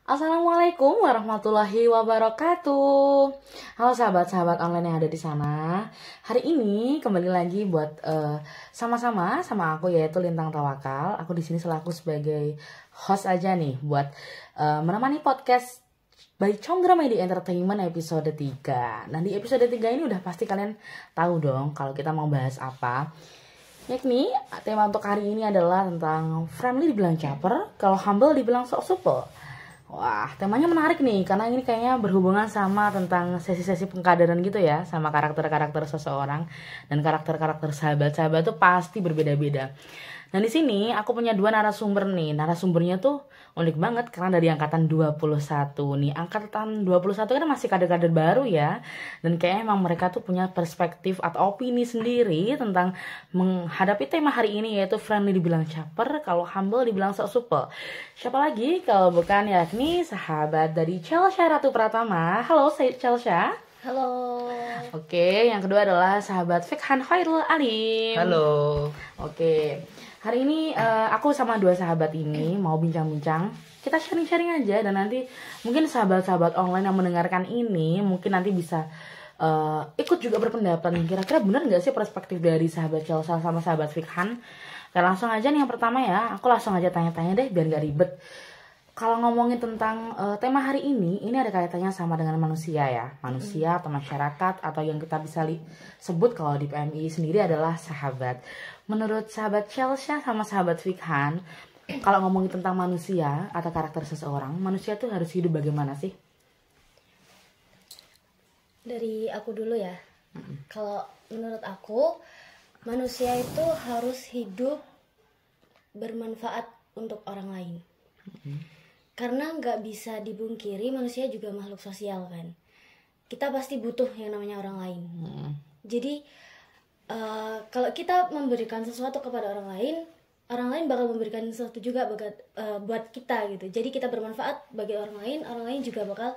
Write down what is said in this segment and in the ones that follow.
Assalamualaikum warahmatullahi wabarakatuh. Halo sahabat-sahabat online yang ada di sana. Hari ini kembali lagi buat sama-sama sama aku yaitu Lintang Tawakal. Aku di sini selaku sebagai host aja nih buat menemani podcast by Chongra Media Entertainment episode 3. Nah, di episode 3 ini udah pasti kalian tahu dong kalau kita mau bahas apa. Yakni tema untuk hari ini adalah tentang friendly dibilang caper, kalau humble dibilang sok supel. Wah, temanya menarik nih karena ini kayaknya berhubungan sama tentang sesi-sesi pengkaderan gitu ya, sama karakter-karakter seseorang dan karakter-karakter sahabat-sahabat tuh pasti berbeda-beda. Nah, di sini aku punya dua narasumber nih. Narasumbernya tuh unik banget karena dari angkatan 21 nih. Angkatan 21 kan masih kader-kader baru ya. Dan kayaknya emang mereka tuh punya perspektif atau opini sendiri tentang menghadapi tema hari ini yaitu friendly dibilang caper, kalau humble dibilang sok supel. Siapa lagi kalau bukan yakni sahabat dari Chelsea Ratu Pratama. Halo Chelsea. Halo. Oke, yang kedua adalah sahabat Fikhan Khairul Alim. Halo. Oke, hari ini aku sama dua sahabat ini mau bincang-bincang. Kita sharing-sharing aja dan nanti mungkin sahabat-sahabat online yang mendengarkan ini mungkin nanti bisa ikut juga berpendapat nih. Kira-kira benar nggak sih perspektif dari sahabat Chelsea sama sahabat Fikhan? Ya langsung aja nih yang pertama ya. Aku langsung aja tanya-tanya deh biar nggak ribet. Kalau ngomongin tentang tema hari ini ada kaitannya sama dengan manusia ya. Manusia atau masyarakat atau yang kita bisa sebut kalau di PMI sendiri adalah sahabat. Menurut sahabat Chelsea sama sahabat Fikhan, kalau ngomongin tentang manusia atau karakter seseorang, manusia tuh harus hidup bagaimana sih? Dari aku dulu ya. Kalau menurut aku, manusia itu harus hidup bermanfaat untuk orang lain. Karena nggak bisa dibungkiri manusia juga makhluk sosial kan. Kita pasti butuh yang namanya orang lain. Jadi kalau kita memberikan sesuatu kepada orang lain bakal memberikan sesuatu juga buat kita gitu. Jadi kita bermanfaat bagi orang lain juga bakal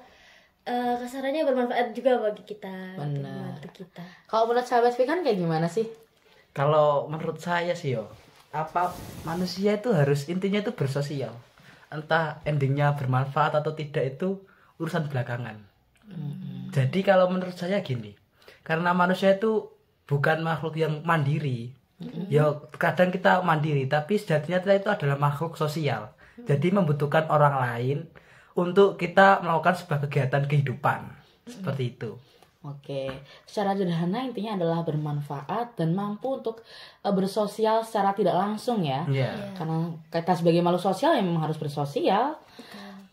kasarannya bermanfaat juga bagi kita. Benar. Kita. Kalau menurut sahabat Fikhan kayak gimana sih? Kalau menurut saya sih manusia itu harus intinya itu bersosial. Entah endingnya bermanfaat atau tidak itu urusan belakangan. Jadi kalau menurut saya gini, karena manusia itu bukan makhluk yang mandiri. Ya kadang kita mandiri, tapi sejatinya kita itu adalah makhluk sosial. Jadi membutuhkan orang lain untuk kita melakukan sebuah kegiatan kehidupan. Seperti itu. Oke, secara sederhana intinya adalah bermanfaat dan mampu untuk bersosial secara tidak langsung ya. Karena kita sebagai makhluk sosial yang memang harus bersosial.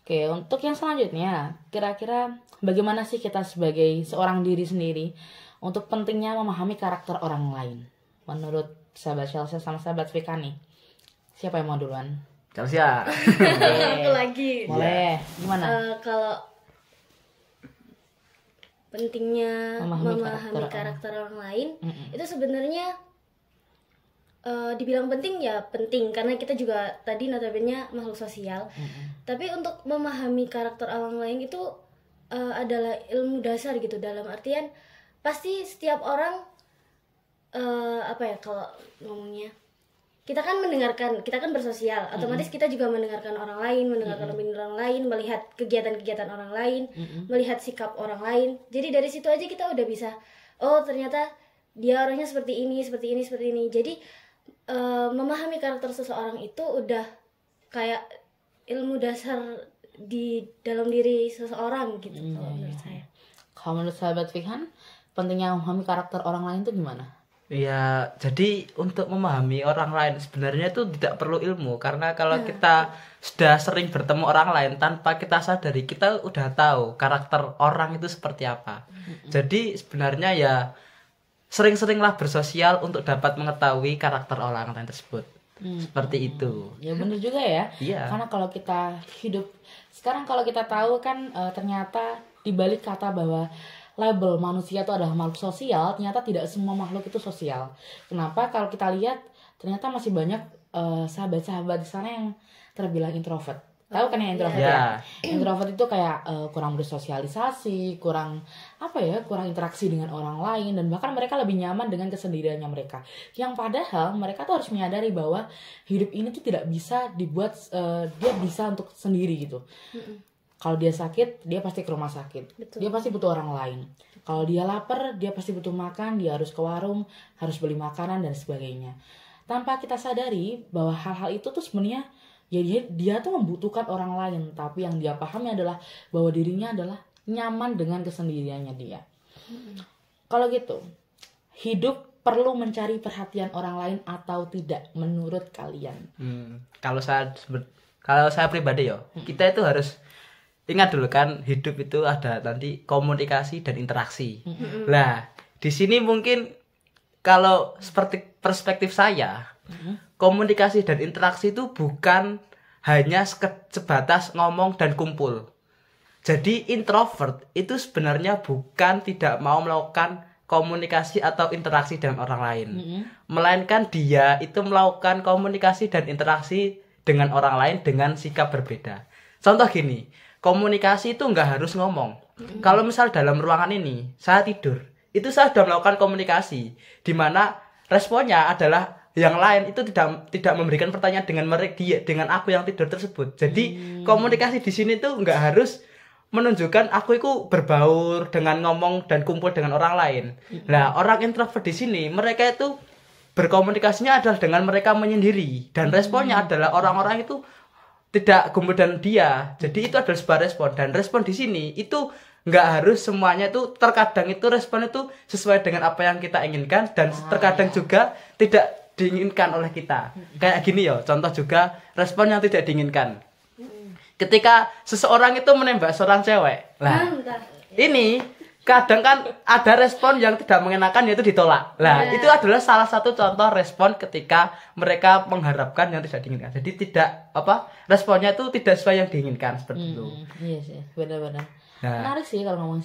Oke, untuk yang selanjutnya, kira-kira bagaimana sih kita sebagai seorang diri sendiri untuk pentingnya memahami karakter orang lain? Menurut sahabat Chelsea sama sahabat Fikhan nih, siapa yang mau duluan? Chelsea. Aku lagi. Boleh. Gimana? Kalau pentingnya memahami karakter orang lain itu sebenarnya dibilang penting ya penting karena kita juga tadi notabene makhluk sosial. Tapi untuk memahami karakter orang lain itu adalah ilmu dasar gitu, dalam artian pasti setiap orang kalau ngomongnya kita kan bersosial, otomatis kita juga mendengarkan orang lain, mendengarkan opini orang lain, melihat kegiatan-kegiatan orang lain, melihat sikap orang lain. Jadi dari situ aja kita udah bisa, oh ternyata dia orangnya seperti ini. Jadi memahami karakter seseorang itu udah kayak ilmu dasar di dalam diri seseorang gitu. Menurut saya. Kalau menurut sahabat Fikhan, pentingnya memahami karakter orang lain itu gimana? Ya, jadi untuk memahami orang lain sebenarnya itu tidak perlu ilmu. Karena kalau kita sudah sering bertemu orang lain tanpa kita sadari, kita udah tahu karakter orang itu seperti apa. Jadi sebenarnya ya sering-seringlah bersosial untuk dapat mengetahui karakter orang lain tersebut. Seperti itu. Ya benar juga ya. Iya. Karena kalau kita hidup sekarang, kalau kita tahu kan ternyata dibalik kata bahwa label manusia itu adalah makhluk sosial, ternyata tidak semua makhluk itu sosial. Kenapa? Kalau kita lihat ternyata masih banyak sahabat-sahabat di sana yang terbilang introvert. Tahu kan yang introvert ya? Introvert itu kayak kurang bersosialisasi, kurang interaksi dengan orang lain, dan bahkan mereka lebih nyaman dengan kesendiriannya mereka. Yang padahal mereka tuh harus menyadari bahwa hidup ini tuh tidak bisa dibuat dia bisa untuk sendiri gitu. Kalau dia sakit, dia pasti ke rumah sakit. Betul. Dia pasti butuh orang lain. Kalau dia lapar, dia pasti butuh makan, dia harus ke warung, harus beli makanan dan sebagainya. Tanpa kita sadari bahwa hal-hal itu tuh sebenarnya ya dia tuh membutuhkan orang lain, tapi yang dia pahami adalah bahwa dirinya adalah nyaman dengan kesendiriannya dia. Kalau gitu, hidup perlu mencari perhatian orang lain atau tidak menurut kalian? Kalau saya pribadi ya, kita itu harus ingat dulu kan, hidup itu ada nanti komunikasi dan interaksi. Lah, di sini mungkin kalau seperti perspektif saya, komunikasi dan interaksi itu bukan hanya sebatas ngomong dan kumpul. Jadi introvert itu sebenarnya bukan tidak mau melakukan komunikasi atau interaksi dengan orang lain, melainkan dia itu melakukan komunikasi dan interaksi dengan orang lain dengan sikap berbeda. Contoh gini, komunikasi itu nggak harus ngomong. Kalau misal dalam ruangan ini saya tidur, itu saya sudah melakukan komunikasi, di mana responnya adalah yang lain itu tidak memberikan pertanyaan dengan aku yang tidur tersebut. Jadi komunikasi di sini tuh nggak harus menunjukkan aku itu berbaur dengan ngomong dan kumpul dengan orang lain. Nah, orang introvert di sini mereka itu berkomunikasinya adalah dengan mereka menyendiri, dan responnya adalah orang-orang itu tidak kumpul dan dia. Jadi itu adalah sebuah respon, dan respon di sini itu nggak harus semuanya itu, terkadang itu respon itu sesuai dengan apa yang kita inginkan, dan terkadang juga tidak diinginkan oleh kita. Kayak gini ya, contoh juga respon yang tidak diinginkan. Ketika seseorang itu menembak seorang cewek, lah ini kadang kan ada respon yang tidak mengenakan, yaitu ditolak. Lah itu adalah salah satu contoh respon ketika mereka mengharapkan yang tidak diinginkan. Jadi responnya itu tidak sesuai yang diinginkan, seperti itu. Iya sih, benar-benar. Nah. Menarik sih kalau ngomong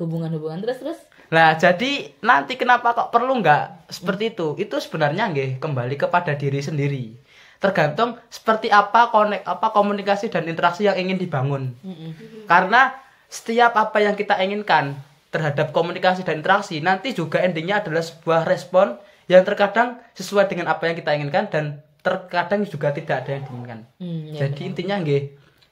hubungan-hubungan. Terus. Nah, jadi nanti kenapa kok perlu nggak seperti itu? Itu sebenarnya nggih kembali kepada diri sendiri. Tergantung seperti apa komunikasi dan interaksi yang ingin dibangun. Karena setiap apa yang kita inginkan terhadap komunikasi dan interaksi, nanti juga endingnya adalah sebuah respon yang terkadang sesuai dengan apa yang kita inginkan, dan terkadang juga tidak ada yang diinginkan. Jadi intinya nggih,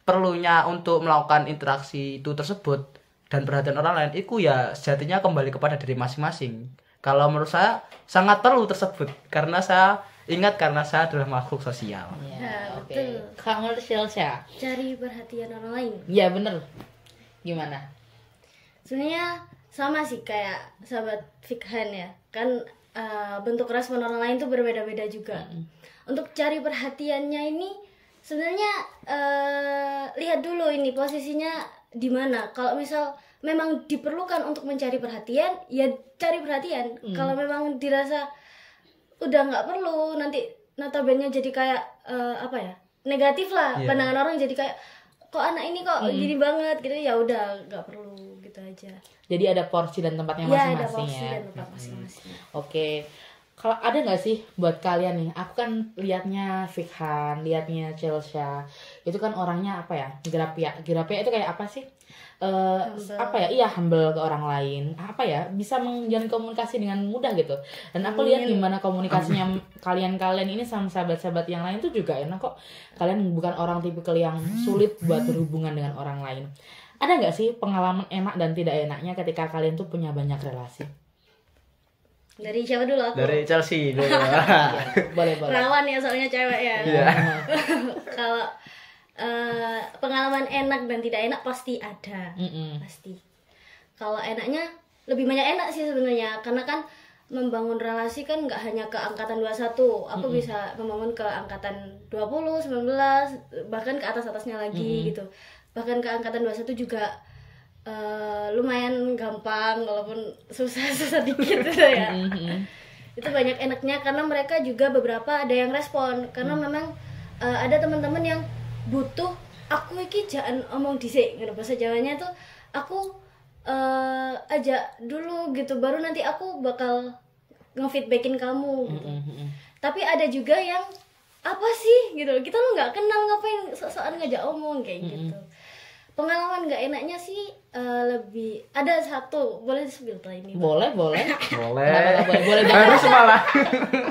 perlunya untuk melakukan interaksi itu tersebut dan perhatian orang lain itu ya sejatinya kembali kepada diri masing-masing. Kalau menurut saya sangat perlu tersebut, karena saya adalah makhluk sosial. Ya, Oke. betul. Kamu harus Chelsea. Cari perhatian orang lain. Iya bener. Gimana? Sebenarnya sama sih kayak sahabat Fikhan ya. Kan bentuk respon orang lain tuh berbeda-beda juga. Untuk cari perhatiannya ini sebenarnya lihat dulu ini posisinya di mana. Kalau misal memang diperlukan untuk mencari perhatian, ya cari perhatian. Kalau memang dirasa udah nggak perlu, nanti notabene jadi kayak negatif lah. Pandangan orang jadi kayak kok anak ini kok gini banget gitu, ya udah nggak perlu gitu aja. Jadi ada porsi dan tempatnya Ya, masing-masing ada porsi ya. dan tempat masing-masing. Oke. Kalau ada nggak sih buat kalian nih? Aku kan liatnya Fikhan, liatnya Chelsea. Itu kan orangnya apa ya? Gerapia itu kayak apa sih? Iya, humble ke orang lain. Bisa menjalin komunikasi dengan mudah gitu. Dan aku lihat gimana komunikasinya kalian ini sama sahabat-sahabat yang lain tuh juga enak kok. Kalian bukan orang tipikal yang sulit buat berhubungan dengan orang lain. Ada nggak sih pengalaman enak dan tidak enaknya ketika kalian tuh punya banyak relasi? Dari siapa dulu aku? Dari Chelsea dulu. Boleh. Rawan ya soalnya cewek ya. Iya. Kalau pengalaman enak dan tidak enak pasti ada. Pasti. Kalau enaknya lebih banyak enak sih sebenarnya, karena kan membangun relasi kan nggak hanya ke angkatan 21. Aku bisa membangun ke angkatan 20, 19, bahkan ke atasnya lagi gitu. Bahkan ke angkatan 21 juga lumayan gampang, walaupun susah dikit gitu ya. Itu banyak enaknya karena mereka juga beberapa ada yang respon, karena memang ada teman-teman yang butuh aku iki jangan omong dhisik gitu, bahasa Jawanya tuh aku ajak dulu gitu, baru nanti aku bakal ngefeedbackin kamu gitu. Tapi ada juga yang apa sih gitu, kita lu nggak kenal ngapain sok-sokan ngajak omong kayak gitu. Pengalaman nggak enaknya sih lebih ada satu, boleh di-spill tuh ini? Boleh. Boleh. Boleh Harus malah.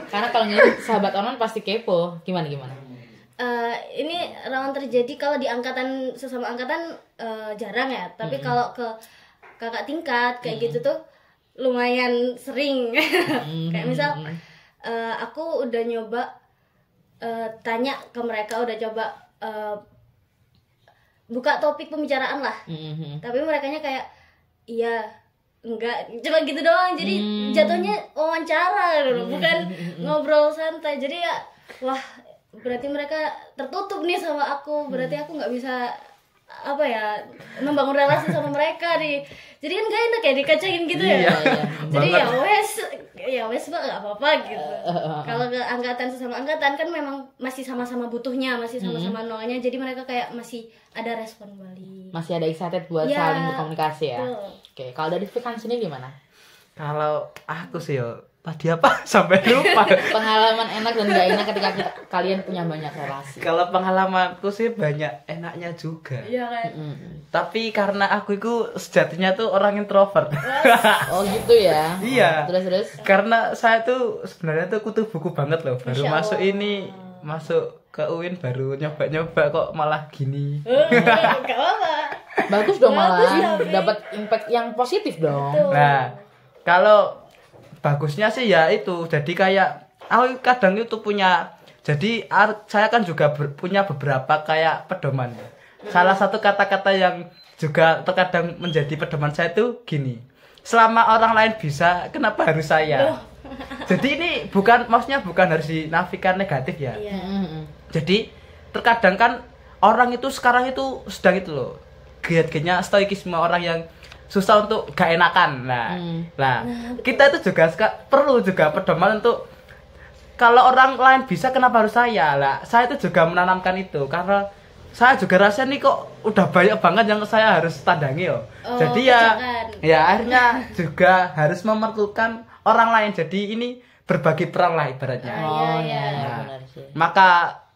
Karena kalau nyari sahabat online pasti kepo. Gimana? ini rawan terjadi kalau di angkatan sesama angkatan jarang ya, tapi kalau ke kakak tingkat kayak gitu tuh lumayan sering. Kayak misal aku udah nyoba tanya ke mereka, udah coba buka topik pembicaraan lah, tapi merekanya kayak iya enggak, cuma gitu doang. Jadi jatuhnya wawancara dulu, bukan ngobrol santai. Jadi ya wah, berarti mereka tertutup nih sama aku, berarti aku nggak bisa apa ya membangun relasi sama mereka nih. Jadi kan gak enak ya dikacangin gitu ya. Jadi ya wes mbak, nggak apa-apa gitu. Kalau ke angkatan sesama angkatan kan memang masih sama-sama butuhnya, masih sama-sama nolnya, jadi mereka kayak masih ada respon balik, masih ada excited buat Ya, saling berkomunikasi ya. betul. Oke, kalau dari Vikan sini gimana? Kalau aku sih yo, tadi apa sampai lupa. Pengalaman enak dan gak enak ketika kalian punya banyak relasi. Kalau pengalamanku sih banyak enaknya juga. Iya kan. Tapi karena aku itu sejatinya tuh orang introvert. Oh gitu ya. Iya. Terus. Karena saya tuh sebenarnya tuh kutu buku banget loh. Baru Masya masuk Allah. ini, masuk ke UIN baru nyoba-nyoba kok malah gini. Gak apa-apa. Bagus dong, malah Bagus, tapi. dapat impact yang positif dong. Betul. Nah, kalau bagusnya sih ya itu. Jadi kayak aku kadang itu punya, jadi saya kan juga punya beberapa kayak pedoman. Salah satu kata-kata yang juga terkadang menjadi pedoman saya itu gini. Selama orang lain bisa, kenapa harus saya? Jadi ini maksudnya bukan harus dinafikan negatif ya. Iya. Jadi terkadang kan orang itu sekarang itu sedang itu loh, giat-giatnya stoikisme, orang yang susah untuk gak enakan. Nah, kita itu juga perlu juga pedoman untuk kalau orang lain bisa kenapa harus saya. Lah, saya itu juga menanamkan itu karena saya juga rasa nih kok udah banyak banget yang saya harus tandangi loh. Jadi ya akhirnya juga harus memerlukan orang lain. Jadi ini berbagi peran lah ibaratnya. Iya. Benar sih. Maka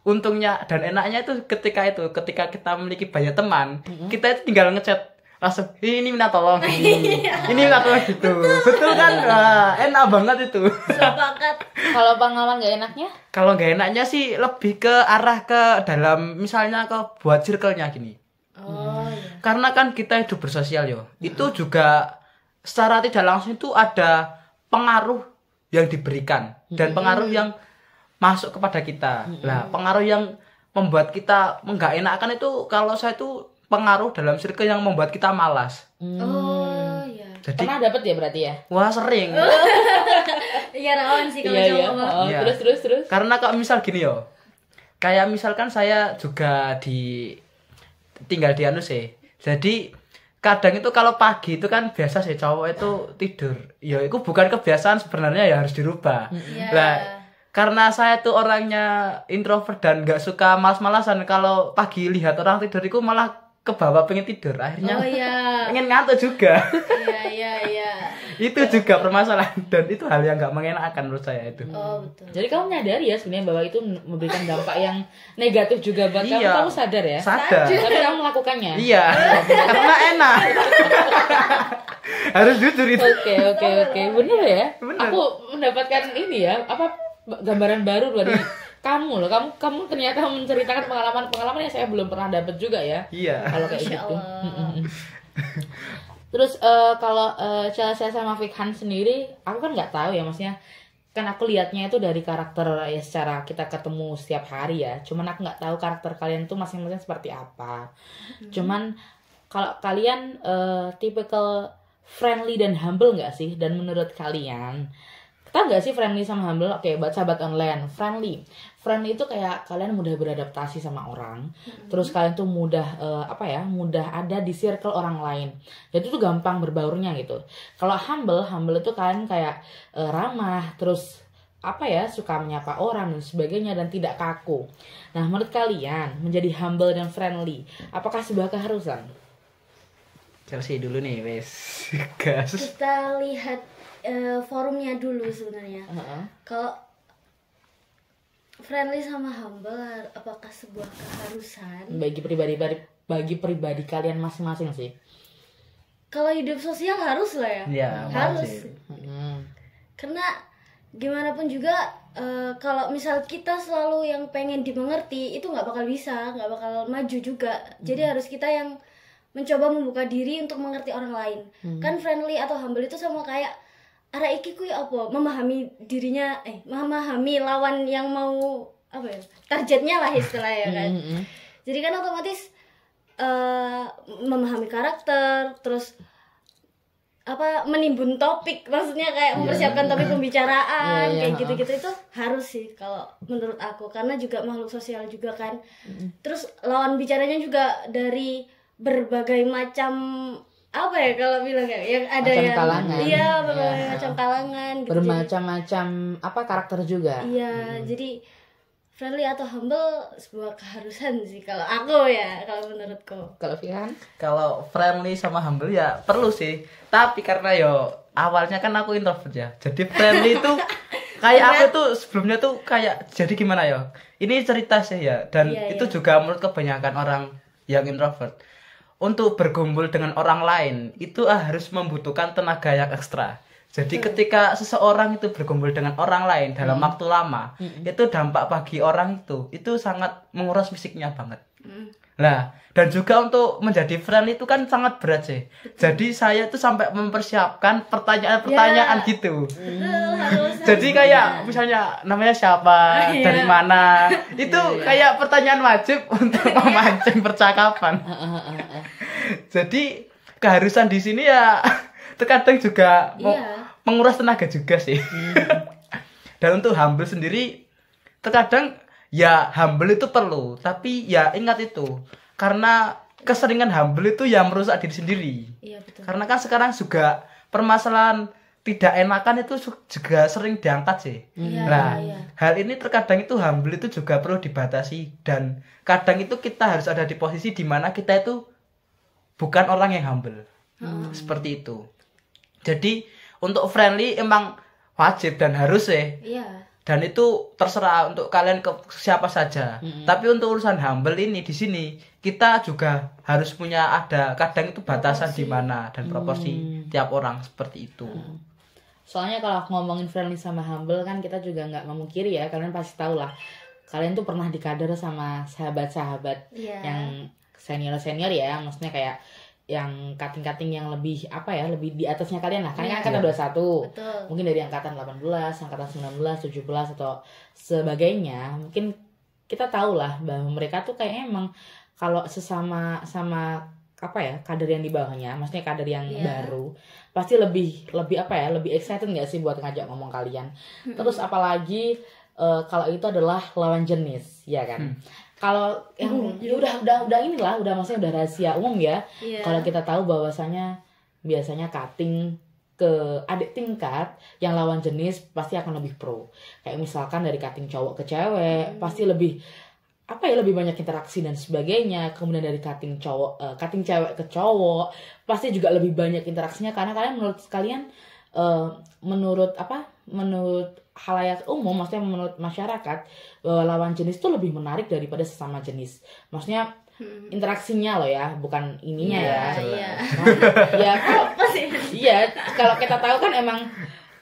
untungnya dan enaknya itu ketika kita memiliki banyak teman, kita itu tinggal ngechat langsung, ini minta tolong ini minta tolong gitu. Betul kan? Wah, enak banget itu. Sepakat. Kalau pengalaman gak enaknya? Kalau nggak enaknya sih lebih ke arah ke dalam, misalnya ke buat circle-nya gini. Oh iya. Karena kan kita hidup bersosial yo. Itu juga secara tidak langsung itu ada pengaruh yang diberikan dan pengaruh yang masuk kepada kita. Nah, pengaruh yang membuat kita nggak enakan itu kalau saya itu pengaruh dalam circle yang membuat kita malas. Oh iya. Jadi Pernah dapet ya berarti ya? wah sering. Iya rawan sih kalau Iya. cowok. Oh, Iya. Terus. Karena kalau misal gini yo. Kayak misalkan saya juga tinggal di anu sih. Jadi kadang itu kalau pagi itu kan biasa sih cowok itu tidur. Ya itu bukan kebiasaan sebenarnya, ya harus dirubah. Iya. Lah, karena saya tuh orangnya introvert dan nggak suka malas-malasan, kalau pagi lihat orang tidur itu malah kebawa pengen tidur. Akhirnya Oh iya. pengen ngantuk juga. Iya. Itu juga permasalahan dan itu hal yang nggak mengenakan menurut saya itu. Oh betul. Jadi kamu menyadari ya sebenarnya bahwa itu memberikan dampak yang negatif juga buat kamu. Iya. Kamu sadar ya? Sadar. Tapi kamu melakukannya. Iya, karena enak. Harus jujur itu. Oke. Bener ya? Bener. Aku mendapatkan ini ya, gambaran baru dari kamu loh. Kamu ternyata menceritakan pengalaman yang saya belum pernah dapat juga ya. Iya. Kalau kayak Masya gitu. Allah. Terus kalau saya sama Fikhan sendiri, aku kan nggak tahu ya, maksudnya kan aku lihatnya itu dari karakter ya, secara kita ketemu setiap hari ya. Cuman aku nggak tahu karakter kalian tuh masing-masing seperti apa. Cuman kalau kalian tipikal friendly dan humble nggak sih? Dan menurut kalian, tahu nggak sih friendly sama humble? Oke, buat sahabat online, friendly itu kayak kalian mudah beradaptasi sama orang, terus kalian tuh mudah mudah ada di circle orang lain, jadi tuh gampang berbaurnya gitu. Kalau humble itu kalian kayak ramah, terus suka menyapa orang dan sebagainya dan tidak kaku. Nah, menurut kalian menjadi humble dan friendly apakah sebuah keharusan? Chelsea dulu nih, wes. Gas. Kita lihat forumnya dulu sebenarnya. Kalau friendly sama humble apakah sebuah keharusan? Bagi pribadi kalian masing-masing sih. Kalau hidup sosial harus lah ya. Iya, harus. wajib. Karena gimana pun juga kalau misal kita selalu yang pengen dimengerti itu nggak bakal bisa, nggak bakal maju juga. Jadi harus kita yang mencoba membuka diri untuk mengerti orang lain. Kan friendly atau humble itu sama kayak arah iki kuwi apa? Memahami dirinya, memahami lawan yang mau apa ya? Targetnya lah istilahnya kan. Jadi kan otomatis memahami karakter, terus apa menimbun topik, maksudnya kayak mempersiapkan topik pembicaraan kayak gitu-gitu itu harus sih kalau menurut aku, karena juga makhluk sosial juga kan. Terus lawan bicaranya juga dari berbagai macam apa ya kalau bilang yang ada macam yang kalangan. Iya, berbagai macam kalangan gitu. Bermacam-macam apa karakter juga. Iya, jadi friendly atau humble sebuah keharusan sih kalau aku ya, kalau menurutku. Kalau Fihan? Kalau friendly sama humble ya perlu sih. Tapi karena yo awalnya kan aku introvert ya. Jadi friendly itu kayak aku tuh sebelumnya tuh kayak jadi gimana yo? Ini cerita sih ya, dan itu juga menurut kebanyakan orang yang introvert. Untuk berkumpul dengan orang lain itu harus membutuhkan tenaga yang ekstra. Jadi ketika seseorang itu berkumpul dengan orang lain dalam waktu lama, itu dampak bagi orang itu sangat menguras fisiknya banget. Nah, dan juga untuk menjadi friend itu kan sangat berat sih. Jadi saya tuh sampai mempersiapkan pertanyaan-pertanyaan gitu. Jadi kayak misalnya namanya siapa, dari mana, itu kayak pertanyaan wajib untuk memancing percakapan. Jadi keharusan di sini ya terkadang juga menguras tenaga juga sih. Dan untuk humble sendiri terkadang ya humble itu perlu, tapi ya ingat itu, karena keseringan humble itu ya merusak diri sendiri. Iya, betul. Karena kan sekarang juga permasalahan tidak enakan itu juga sering diangkat sih. Nah, hal ini terkadang itu humble itu juga perlu dibatasi, dan kadang itu kita harus ada di posisi di mana kita itu bukan orang yang humble. Seperti itu. Jadi untuk friendly emang wajib dan harus sih. Dan itu terserah untuk kalian ke siapa saja. Tapi untuk urusan humble ini di sini kita juga harus punya ada kadang itu batasan di mana dan proporsi tiap orang seperti itu. Soalnya kalau aku ngomongin friendly sama humble kan kita juga nggak memungkiri ya, kalian pasti tahu lah. Kalian tuh pernah dikader sama sahabat-sahabat yang senior-senior ya, maksudnya kayak yang cutting-cutting yang lebih apa ya, lebih di atasnya kalian lah. Karena kan angkatan 21. Betul. Mungkin dari angkatan 18, angkatan 19, 17 atau sebagainya. Mungkin kita tahu lah bahwa mereka tuh kayak emang kalau sesama sama apa ya, kader yang di bawahnya, maksudnya kader yang baru, pasti lebih apa ya, lebih excited nggak sih buat ngajak ngomong kalian. Terus apalagi kalau itu adalah lawan jenis, ya kan. Kalau yang ya udah inilah, udah maksudnya udah rahasia umum ya. Kalau kita tahu bahwasanya biasanya cutting ke adik tingkat yang lawan jenis pasti akan lebih pro. Kayak misalkan dari cutting cowok ke cewek pasti lebih apa ya, lebih banyak interaksi dan sebagainya. Kemudian dari cutting cewek ke cowok pasti juga lebih banyak interaksinya, karena kalian menurut halayak umum, maksudnya menurut masyarakat, bahwa lawan jenis itu lebih menarik daripada sesama jenis. Maksudnya interaksinya loh ya, bukan ininya kalau kita tahu kan emang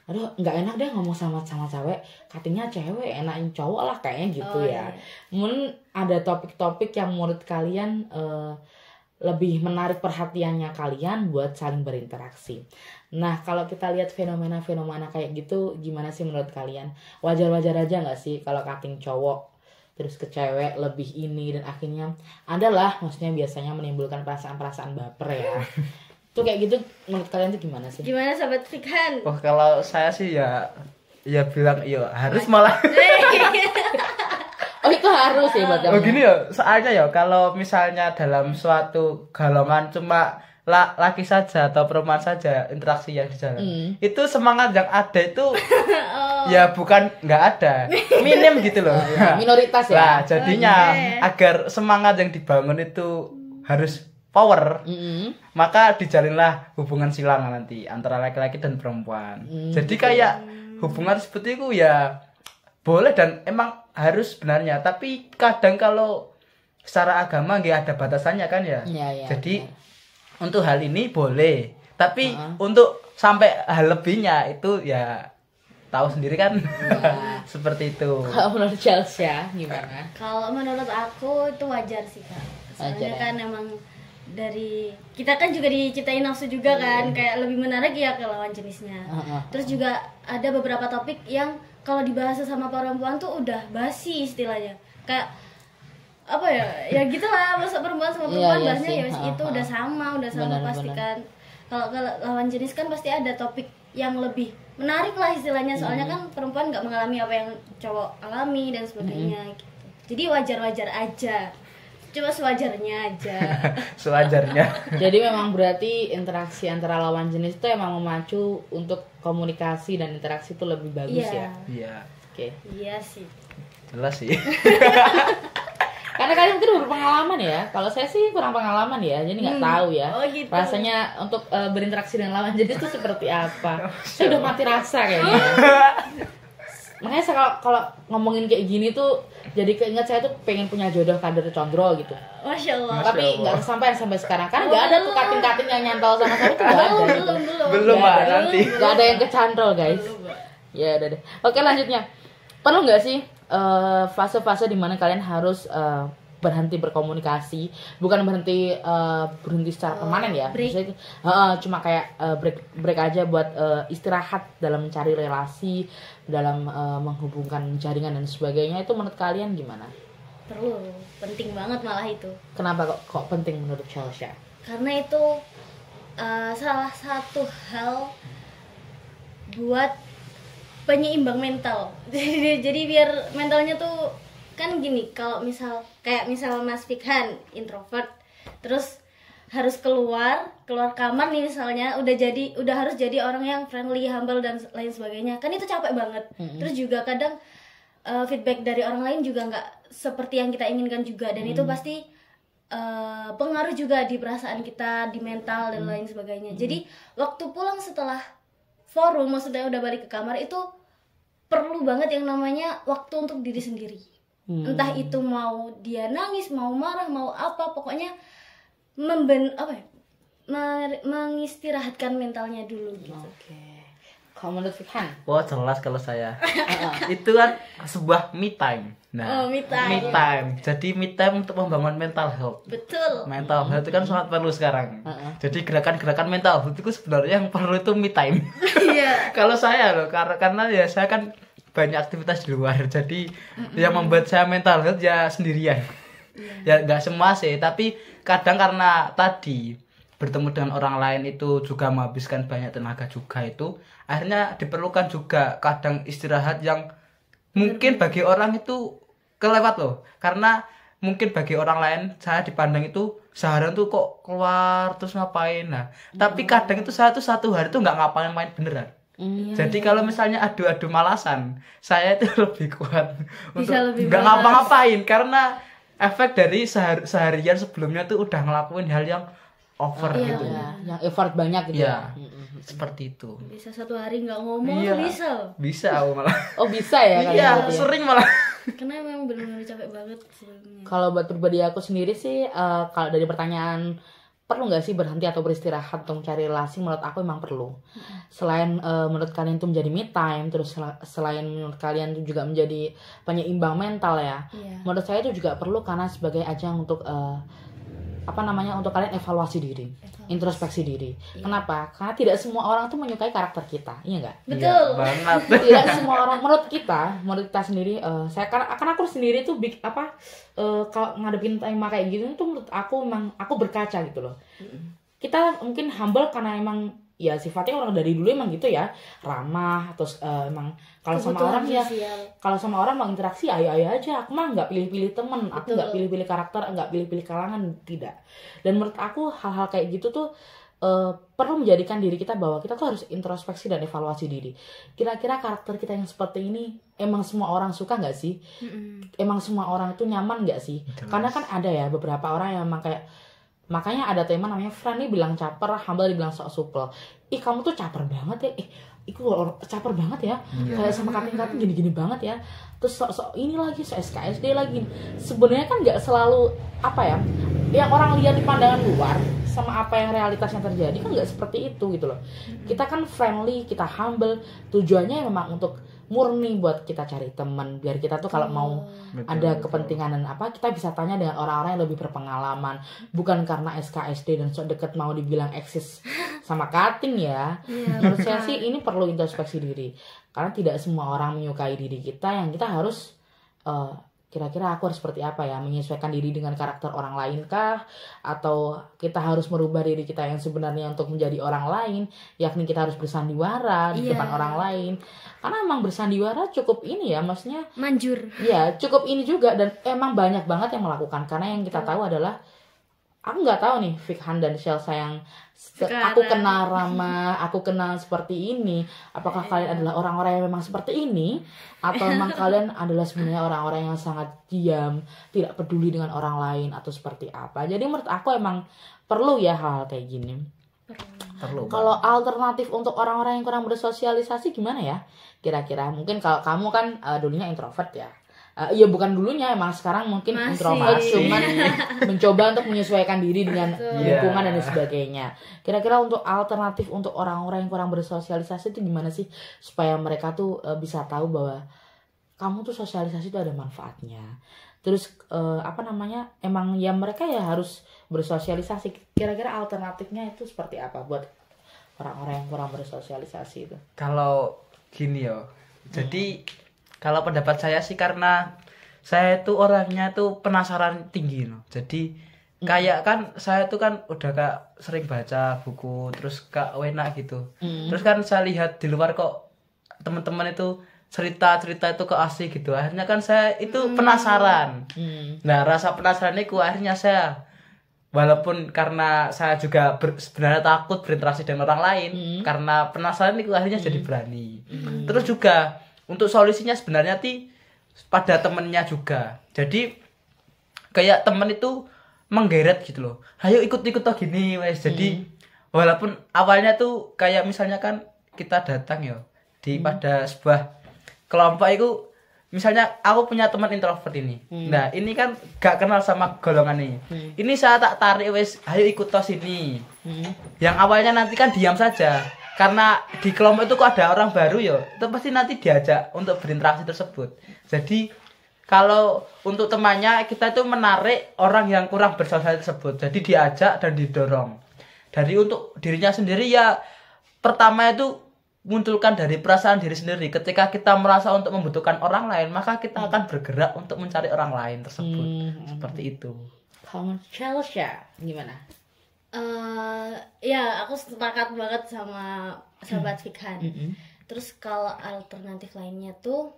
aduh nggak enak deh ngomong sama cewek, cuttingnya cewek, enakin cowok lah kayaknya gitu ya. Mungkin ada topik-topik yang menurut kalian lebih menarik perhatiannya kalian buat saling berinteraksi. Nah, kalau kita lihat fenomena-fenomena kayak gitu, gimana sih menurut kalian? Wajar-wajar aja nggak sih kalau cutting cowok terus ke cewek lebih ini, dan akhirnya adalah maksudnya biasanya menimbulkan perasaan-perasaan baper ya. Tuh kayak gitu menurut kalian tuh gimana sih? Gimana sahabat Fikhan? Oh, kalau saya sih ya bilang harus malah. Oh, itu harus ya buat kamu. Oh gini ya, soalnya ya kalau misalnya dalam suatu golongan cuma laki saja atau perempuan saja interaksi yang di jalan, itu semangat yang ada itu ya bukan nggak ada, minim gitu loh. Minoritas ya. Nah, jadinya agar semangat yang dibangun itu harus power, maka dijalinlah hubungan silang nanti antara laki-laki dan perempuan. Jadi kayak hubungan seperti itu ya boleh dan emang harus sebenarnya, tapi kadang kalau secara agama nggak ada batasannya kan ya. Jadi untuk hal ini boleh, tapi untuk sampai hal lebihnya itu ya tahu sendiri kan. Iya. Seperti itu. Kalau menurut Chelsea gimana? Kalau menurut aku itu wajar sih kak. Soalnya Wajar, ya? kan emang dari kita kan juga diciptain nafsu juga kan, kayak lebih menarik ya ke lawan jenisnya. Terus juga ada beberapa topik yang kalau dibahas sama perempuan tuh udah basi istilahnya. Kayak apa ya? Ya gitulah, masa perempuan sama perempuan Iya bahasnya sih. ya wes itu udah sama Benar, pasti benar. kan. Kalau lawan jenis kan pasti ada topik yang lebih menarik lah istilahnya, soalnya kan perempuan nggak mengalami apa yang cowok alami dan sebagainya gitu. Jadi wajar-wajar aja, cuma sewajarnya aja. Sewajarnya. Jadi memang berarti interaksi antara lawan jenis itu emang memacu untuk komunikasi dan interaksi itu lebih bagus Iya. ya. Iya. Oke. Iya sih. Jelas sih. Karena kalian mungkin berpengalaman ya. Kalau saya sih kurang pengalaman ya, jadi nggak tahu ya. Oh, gitu. Rasanya untuk berinteraksi dengan lawan jenis itu seperti apa. Saya udah mati rasa kayaknya. Makanya saya kalau ngomongin kayak gini tuh jadi keinget saya tuh pengen punya jodoh kader Condro gitu. Masya Allah. Tapi nggak sampai sekarang. Karena nggak ada tuh kating-kating yang nyantol sama saya tuh nggak ada. Gitu. Belum, Nggak Pak, ada. nanti. Nggak ada yang kecantol guys. Ya udah deh. Oke lanjutnya. Perlu nggak sih fase-fase dimana kalian harus berhenti berkomunikasi, bukan berhenti secara permanen ya, break. maksudnya cuma kayak break aja buat istirahat dalam mencari relasi, dalam menghubungkan jaringan dan sebagainya. Itu menurut kalian gimana? Perlu, penting banget malah itu. Kenapa kok penting menurut Chelsea? Karena itu salah satu hal buat penyeimbang mental. Jadi biar mentalnya tuh kan gini, kalau misal Mas Fikhan introvert, terus harus keluar kamar nih misalnya, udah harus jadi orang yang friendly, humble dan lain sebagainya. Kan itu capek banget. Terus juga kadang feedback dari orang lain juga nggak seperti yang kita inginkan juga, dan itu pasti pengaruh juga di perasaan kita, di mental dan lain sebagainya. Jadi waktu pulang setelah forum, maksudnya udah balik ke kamar, itu perlu banget yang namanya waktu untuk diri sendiri. Entah itu mau dia nangis, mau marah, mau apa, pokoknya mengistirahatkan mentalnya dulu gitu. Oke. Kalau menurut Fikhan? Wah, jelas kalau saya. Itu kan sebuah me time. Nah, Oh, me time. me time. Jadi me time untuk membangun mental health. Betul. Mental health itu kan sangat perlu sekarang. Jadi gerakan-gerakan mental health itu sebenarnya yang perlu itu me time. Iya. Kalau saya loh, karena ya saya kan banyak aktivitas di luar. Jadi yang membuat saya mental health ya sendirian. Ya nggak semua sih, tapi kadang karena tadi bertemu dengan orang lain itu juga menghabiskan banyak tenaga juga, itu akhirnya diperlukan juga kadang istirahat yang mungkin bagi orang itu kelewat loh, karena mungkin bagi orang lain saya dipandang itu seharian tuh kok keluar terus ngapain. Nah tapi kadang itu saya tuh satu hari tuh nggak ngapain-main beneran. Jadi kalau misalnya adu-adu malasan, saya itu lebih kuat untuk lebih nggak balas. ngapa-ngapain, karena efek dari seharian sebelumnya tuh udah ngelakuin hal yang over gitu. Ya, yang effort banyak gitu Iya, ya. seperti itu. Bisa satu hari nggak ngomong Iya. tuh bisa loh. Bisa aku malah. Oh bisa ya kalian Iya, gitu ya? sering malah. Karena emang benar-benar capek banget sebelumnya. Kalau buat pribadi aku sendiri sih, kalau dari pertanyaan perlu nggak sih berhenti atau beristirahat untuk mencari relasi, menurut aku memang perlu. Selain menurut kalian itu menjadi me time, terus selain menurut kalian itu juga menjadi penyeimbang mental ya. Iya. Menurut saya itu juga perlu karena sebagai ajang untuk untuk kalian evaluasi diri, introspeksi diri. Kenapa? Karena tidak semua orang tuh menyukai karakter kita, iya nggak? Betul. Iya, banget. Tidak semua orang, menurut kita sendiri, aku sendiri tuh kalau ngadepin tema kayak gitu tuh menurut aku memang aku berkaca gitu loh. Kita mungkin humble karena emang ya sifatnya orang dari dulu emang gitu ya, ramah, terus emang kalau sama Kebutuhan orang ya, sosial. kalau sama orang mau interaksi ayo aja. Aku mah nggak pilih-pilih temen, aku nggak pilih-pilih karakter, nggak pilih-pilih kalangan, tidak. Dan menurut aku hal-hal kayak gitu tuh perlu menjadikan diri kita bahwa kita tuh harus introspeksi dan evaluasi diri. Kira-kira karakter kita yang seperti ini emang semua orang suka nggak sih? Emang semua orang itu nyaman nggak sih? Karena kan ada ya beberapa orang yang emang kayak, makanya ada tema namanya Fran nih bilang caper, Hambal dibilang sok supel. Ih kamu tuh caper banget ya. Iku caper banget ya, kayak sama kating-kating gini-gini banget ya. Terus sok ini lagi, sok SKSD lagi. Sebenarnya kan nggak selalu apa ya, yang orang lihat di pandangan luar sama apa yang realitasnya terjadi kan nggak seperti itu gitu loh. Kita kan friendly, kita humble, tujuannya memang untuk murni buat kita cari teman, biar kita tuh kalau mau ada kepentingan dan apa, kita bisa tanya dengan orang-orang yang lebih berpengalaman, bukan karena SKSD dan sok deket mau dibilang eksis sama cutting ya. Menurut saya sih ini perlu introspeksi diri, karena tidak semua orang menyukai diri kita, yang kita harus kira-kira aku harus seperti apa ya, menyesuaikan diri dengan karakter orang lain kah, atau kita harus merubah diri kita yang sebenarnya untuk menjadi orang lain, yakni kita harus bersandiwara di depan orang lain. Karena emang bersandiwara cukup ini ya, maksudnya manjur. Ya cukup ini juga, dan emang banyak banget yang melakukan. Karena yang kita tahu adalah, aku nggak tahu nih Fikhan dan Shelsa yang aku kenal Rama, aku kenal seperti ini, apakah kalian adalah orang-orang yang memang seperti ini, atau memang kalian adalah sebenarnya orang-orang yang sangat diam, tidak peduli dengan orang lain, atau seperti apa. Jadi menurut aku emang perlu ya hal kayak gini. Perlu. Kalau alternatif untuk orang-orang yang kurang bersosialisasi gimana ya? Kira-kira mungkin kalau kamu kan dulunya introvert ya. Iya bukan dulunya, emang sekarang mungkin introvert, cuman mencoba untuk menyesuaikan diri dengan lingkungan dan sebagainya. Kira-kira untuk alternatif untuk orang-orang yang kurang bersosialisasi itu gimana sih, supaya mereka tuh bisa tahu bahwa kamu tuh sosialisasi itu ada manfaatnya. Terus emang ya mereka ya harus bersosialisasi. Kira-kira alternatifnya itu seperti apa buat orang-orang yang kurang bersosialisasi itu? Kalau gini ya, jadi kalau pendapat saya sih, karena saya tuh orangnya tuh penasaran tinggi loh. Jadi kayak kan saya tuh kan udah kayak sering baca buku, terus kak enak gitu. Terus kan saya lihat di luar kok teman-teman itu cerita-cerita itu kok asik gitu. Akhirnya kan saya itu penasaran. Nah, rasa penasaran itu akhirnya saya, walaupun karena saya juga sebenarnya takut berinteraksi dengan orang lain, karena penasaran itu akhirnya jadi berani. Terus juga untuk solusinya sebenarnya pada temennya juga. Jadi kayak temen itu menggeret gitu loh. Ayo ikut-ikut toh gini wes. Jadi walaupun awalnya tuh kayak misalnya kan kita datang ya di pada sebuah kelompok itu, misalnya aku punya teman introvert ini. Nah, ini kan gak kenal sama golongan ini. Ini saya tak tarik wes, ayo ikut toh sini. Yang awalnya nanti kan diam saja. Karena di kelompok itu kok ada orang baru ya, itu pasti nanti diajak untuk berinteraksi tersebut. Jadi kalau untuk temannya, kita itu menarik orang yang kurang bersosialisasi tersebut. Jadi diajak dan didorong. Dari untuk dirinya sendiri ya, pertama itu munculkan dari perasaan diri sendiri. Ketika kita merasa untuk membutuhkan orang lain, maka kita akan bergerak untuk mencari orang lain tersebut. Seperti itu. Kamu Chelsea gimana? Ya aku sepakat banget sama sahabat Fikhan. Terus kalau alternatif lainnya tuh,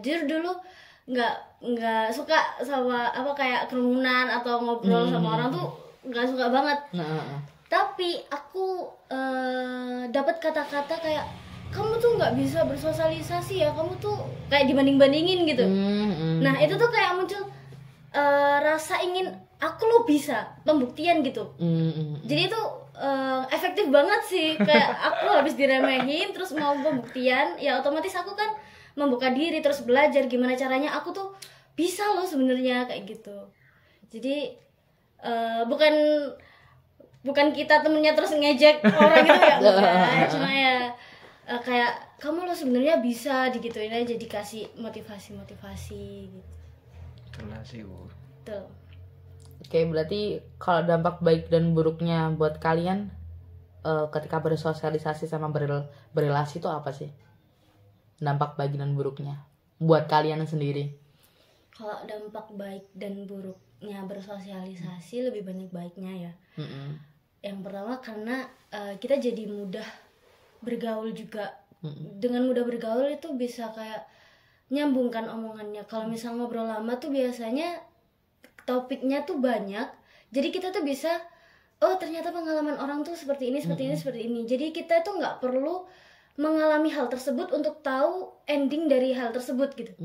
jujur dulu nggak suka sama apa kayak kerumunan atau ngobrol sama orang tuh nggak suka banget. Tapi aku dapat kata-kata kayak, kamu tuh nggak bisa bersosialisasi ya, kamu tuh kayak dibanding-bandingin gitu. Nah itu tuh kayak muncul rasa ingin aku lo bisa, pembuktian gitu. Jadi itu efektif banget sih, kayak aku habis diremehin terus mau pembuktian, ya otomatis aku kan membuka diri terus belajar gimana caranya aku tuh bisa loh sebenarnya kayak gitu. Jadi bukan kita temennya terus ngejek orang gitu ya, enggak. Cuma ya kayak kamu lo sebenarnya bisa digituin aja, dikasih motivasi gitu. Tuh. Oke, berarti kalau dampak baik dan buruknya buat kalian ketika bersosialisasi sama berrelasi itu apa sih? Dampak baik dan buruknya buat kalian sendiri. Kalau dampak baik dan buruknya bersosialisasi, lebih banyak baiknya ya. Yang pertama karena kita jadi mudah bergaul juga. Dengan mudah bergaul itu bisa kayak nyambungkan omongannya. Kalau misal ngobrol lama tuh biasanya topiknya tuh banyak, jadi kita tuh bisa, oh ternyata pengalaman orang tuh seperti ini, seperti ini, seperti ini. Jadi kita tuh nggak perlu mengalami hal tersebut untuk tahu ending dari hal tersebut gitu.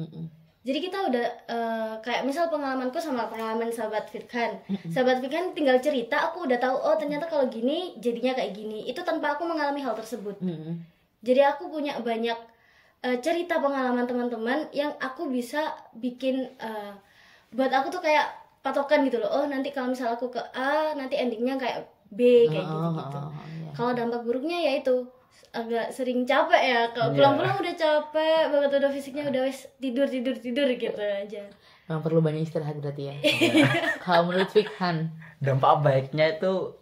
Jadi kita udah kayak misal pengalamanku sama pengalaman sahabat Firkan. Sahabat Firkan tinggal cerita, aku udah tahu oh ternyata kalau gini jadinya kayak gini. Itu tanpa aku mengalami hal tersebut. Jadi aku punya banyak cerita pengalaman teman-teman yang aku bisa bikin buat aku tuh kayak patokan gitu loh. Oh nanti kalau misal aku ke A nanti endingnya kayak B kayak gitu. Kalau dampak buruknya ya itu agak sering capek ya. Kalau pulang-pulang udah capek banget, udah fisiknya udah wes tidur gitu aja. Memang perlu banyak istirahat berarti ya. Kalau menurut Fikhan, dampak baiknya itu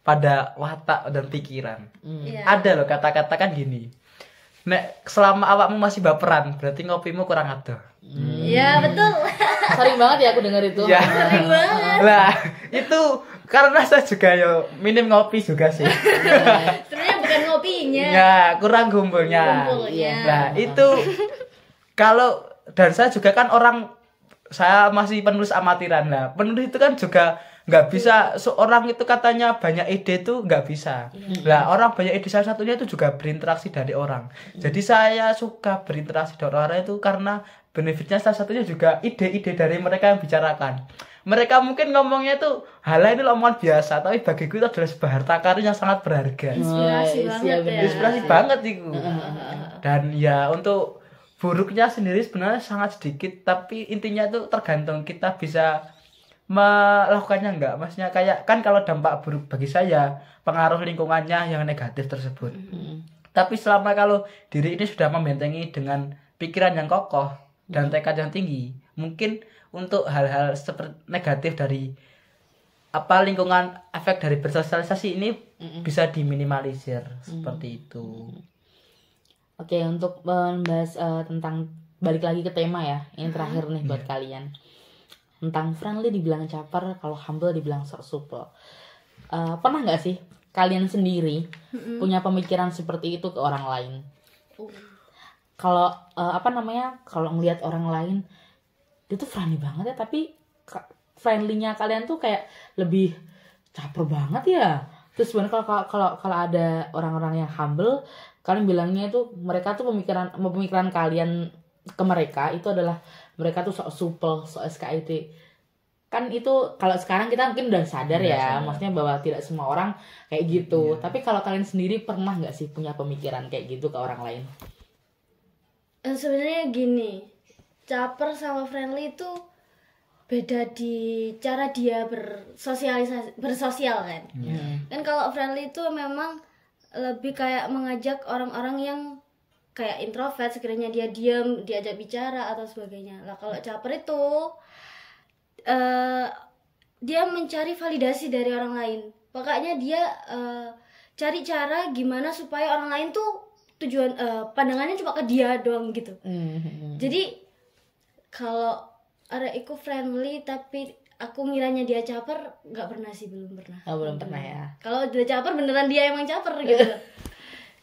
pada watak dan pikiran. Ada loh kata-kata kan gini. Nek selama awakmu masih baperan, berarti ngopimu kurang ada. Iya betul. Sering banget ya aku dengar itu. Ya. Sering banget. Lah, itu karena saya juga minim ngopi juga sih. Sebenarnya bukan ngopinya. Ya, kurang gumpulnya. Nah, itu kalau dan saya juga kan saya masih penulis amatiran lah. Penulis itu kan juga nggak bisa seorang itu katanya banyak ide itu nggak bisa. Lah orang banyak ide salah satunya itu juga berinteraksi dari orang. Jadi saya suka berinteraksi dari orang itu karena benefitnya salah satunya juga ide-ide dari mereka yang bicarakan. Mereka mungkin ngomongnya itu hal ini omongan biasa, tapi bagiku itu adalah sebuah harta karun yang sangat berharga. Inspirasi banget ya. Inspirasi banget itu. Dan ya untuk buruknya sendiri sebenarnya sangat sedikit, tapi intinya itu tergantung kita bisa melakukannya enggak. Maksudnya kayak kan kalau dampak buruk bagi saya pengaruh lingkungannya yang negatif tersebut. Tapi selama kalau diri ini sudah membentengi dengan pikiran yang kokoh dan tekad yang tinggi, mungkin untuk hal-hal seperti negatif dari lingkungan efek dari bersosialisasi ini bisa diminimalisir seperti itu. Oke, untuk membahas tentang balik lagi ke tema ya, yang terakhir nih buat kalian. Tentang friendly dibilang caper, kalau humble dibilang sok supel. Pernah nggak sih kalian sendiri punya pemikiran seperti itu ke orang lain? Kalau kalau ngelihat orang lain dia tuh friendly banget ya, tapi friendly-nya kalian tuh kayak lebih caper banget ya. Terus sebenarnya kalau ada orang-orang yang humble, kalian bilangnya itu mereka tuh pemikiran kalian ke mereka itu adalah mereka tuh sok supel, sok SKIT. Kan itu kalau sekarang kita mungkin udah sadar maksudnya bahwa tidak semua orang kayak gitu. Tapi kalau kalian sendiri pernah nggak sih punya pemikiran kayak gitu ke orang lain? Sebenarnya gini, caper sama friendly itu beda di cara dia bersosial kan. Kan kalau friendly itu memang lebih kayak mengajak orang-orang yang kayak introvert, sekiranya dia diam, diajak bicara atau sebagainya. Lah kalau caper itu dia mencari validasi dari orang lain. Makanya dia cari cara gimana supaya orang lain tuh tujuan pandangannya cuma ke dia doang gitu. Jadi kalau ada aku friendly tapi aku ngiranya dia caper, nggak pernah sih, belum pernah. Belum pernah ya. Kalau dia caper beneran dia emang caper gitu.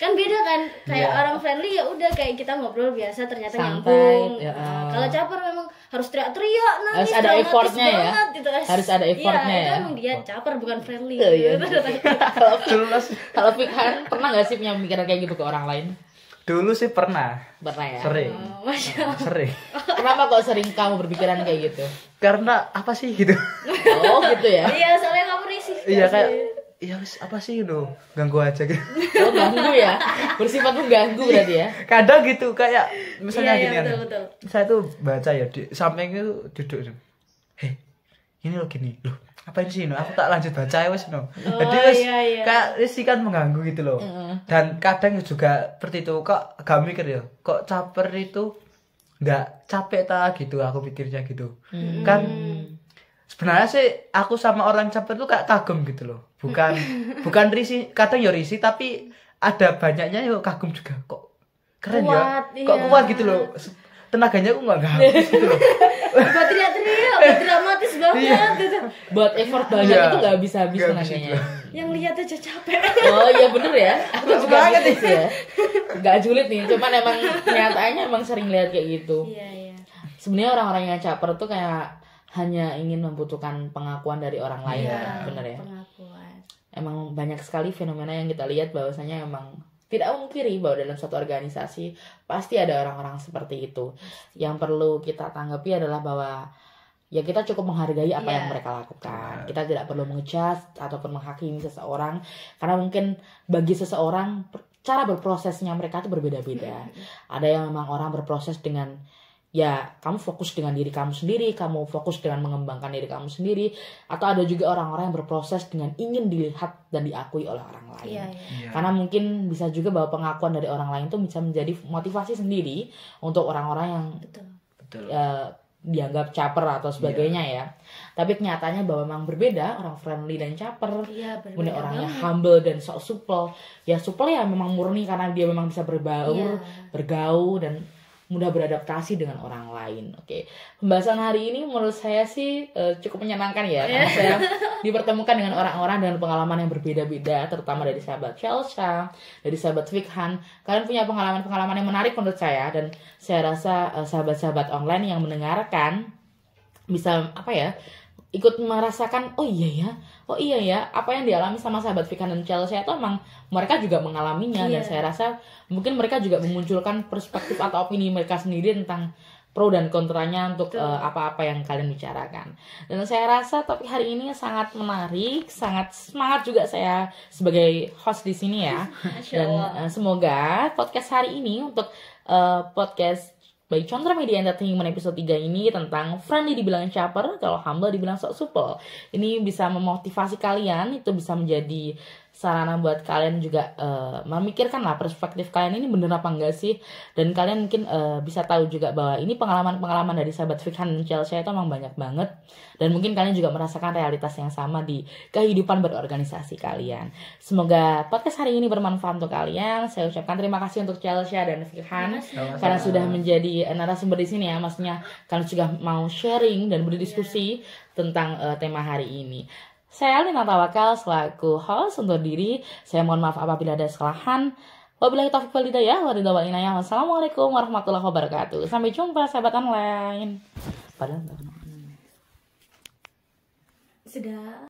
Kan beda kan, kayak orang friendly ya udah kayak kita ngobrol biasa ternyata nyambung. Kalau caper memang harus teriak-teriak, nangis, harus ada effortnya ya. Gitu. Harus ada effortnya ya. Emang dia caper bukan friendly. Kalau Fikhan pernah nggak sih punya pemikiran kayak gitu ke orang lain? Dulu sih pernah. Pernah ya. Sering. Masya Allah. Sering. Kenapa kok sering kamu berpikiran kayak gitu? Karena apa sih gitu? Oh gitu ya. Iya, soalnya kamu risih. Iya kayak ya apa sih gitu, ganggu aja gitu. Oh ganggu ya, bersifat mengganggu berarti ya. Kadang gitu kayak misalnya gini kan, betul. saya tuh baca ya di samping itu duduk, ini loh gini loh, apa ini sih no? Aku tak lanjut baca ya wes no. Jadi wes kayak risih kan mengganggu gitu loh. Dan kadang juga seperti itu, kok gak mikir ya, kok caper itu nggak capek tak gitu, aku pikirnya gitu. Kan sebenarnya sih aku sama orang caper tuh kayak kagum gitu loh. Bukan risih, kadang ya risih tapi ada banyaknya ya kagum juga, kok keren kuat, ya, kok kuat gitu loh, tenaganya aku nggak habis gitu loh. Buat teriak-teriak, dramatis banget gitu. Buat effort banyak itu nggak bisa habis tenaganya. Yang lihat aja capek. Oh iya bener ya, aku juga gitu ya. Nggak julid nih, cuman emang kenyataannya emang sering lihat kayak gitu. Iya. Sebenarnya orang-orang yang caper tuh kayak hanya ingin membutuhkan pengakuan dari orang lain, bener ya. Pengakuan. Emang banyak sekali fenomena yang kita lihat bahwasanya emang tidak memungkiri bahwa dalam suatu organisasi pasti ada orang-orang seperti itu. Yang perlu kita tanggapi adalah bahwa ya kita cukup menghargai apa yang mereka lakukan. Kita tidak perlu mengejudge ataupun menghakimi seseorang, karena mungkin bagi seseorang cara berprosesnya mereka itu berbeda-beda. Ada yang memang orang berproses dengan ya kamu fokus dengan diri kamu sendiri, kamu fokus dengan mengembangkan diri kamu sendiri, atau ada juga orang-orang yang berproses dengan ingin dilihat dan diakui oleh orang lain. Karena mungkin bisa juga bahwa pengakuan dari orang lain itu bisa menjadi motivasi sendiri untuk orang-orang yang dianggap caper atau sebagainya ya. Tapi kenyataannya bahwa memang berbeda, orang friendly dan caper, kemudian orangnya humble dan sok supel. Ya supel ya memang murni karena dia memang bisa bergaul dan mudah beradaptasi dengan orang lain. Oke, pembahasan hari ini menurut saya sih cukup menyenangkan ya, karena saya dipertemukan dengan orang-orang dengan pengalaman yang berbeda-beda, terutama dari sahabat Chelsea, dari sahabat Fikhan. Kalian punya pengalaman-pengalaman yang menarik menurut saya, dan saya rasa sahabat-sahabat online yang mendengarkan bisa ikut merasakan oh iya ya apa yang dialami sama sahabat Fikhan dan Chelsea itu emang mereka juga mengalaminya. Dan saya rasa mungkin mereka juga memunculkan perspektif atau opini mereka sendiri tentang pro dan kontranya untuk apa-apa yang kalian bicarakan. Dan saya rasa topik hari ini sangat menarik, sangat semangat juga saya sebagai host di sini ya. Dan semoga podcast hari ini untuk podcast by Contra Media Entertainment episode 3 ini tentang friendly dibilang caper, kalau humble dibilang sok supel. Ini bisa memotivasi kalian, itu bisa menjadi sarana buat kalian juga memikirkan lah perspektif kalian ini bener apa enggak sih. Dan kalian mungkin bisa tahu juga bahwa ini pengalaman-pengalaman dari sahabat Fikhan dan Chelsea itu emang banyak banget. Dan mungkin kalian juga merasakan realitas yang sama di kehidupan berorganisasi kalian. Semoga podcast hari ini bermanfaat untuk kalian. Saya ucapkan terima kasih untuk Chelsea dan Fikhan karena sudah menjadi narasumber di sini ya. Maksudnya kalian juga mau sharing dan berdiskusi tentang tema hari ini. Saya Lina Tawakal selaku host untuk diri. Saya mohon maaf apabila ada kesalahan. Wabillahi taufiq wal hidayah. Wassalamualaikum warahmatullahi wabarakatuh. Sampai jumpa sahabat online. Padahal sudah.